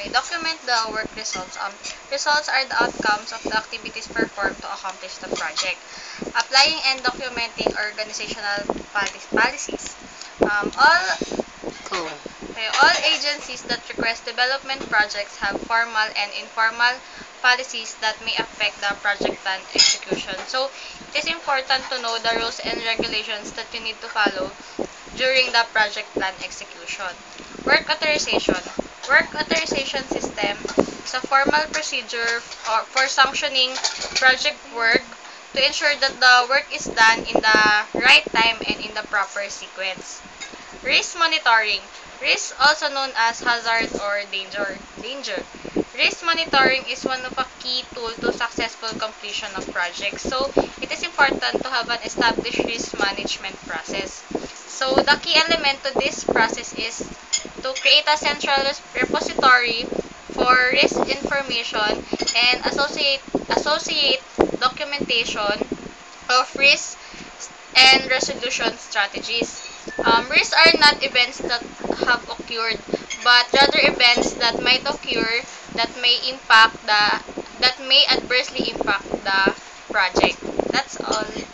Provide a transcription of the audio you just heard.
Okay, document the work results. Results are the outcomes of the activities performed to accomplish the project. Applying and documenting organizational policies. Um, all Cool. all agencies that request development projects have formal and informal policies that may affect the project plan execution. So, it is important to know the rules and regulations that you need to follow during the project plan execution. Work authorization. Work authorization system is a formal procedure for sanctioning project work to ensure that the work is done in the right time and in the proper sequence. Risk monitoring. Risk, also known as hazard or danger. Risk monitoring is one of a key tool to successful completion of projects. So, it is important to have an established risk management process. So, the key element to this process is to create a central repository for risk information and associate documentation of risk and resolution strategies. Risks are not events that have occurred, but rather events that might occur that may impact the that may adversely impact the project. That's all.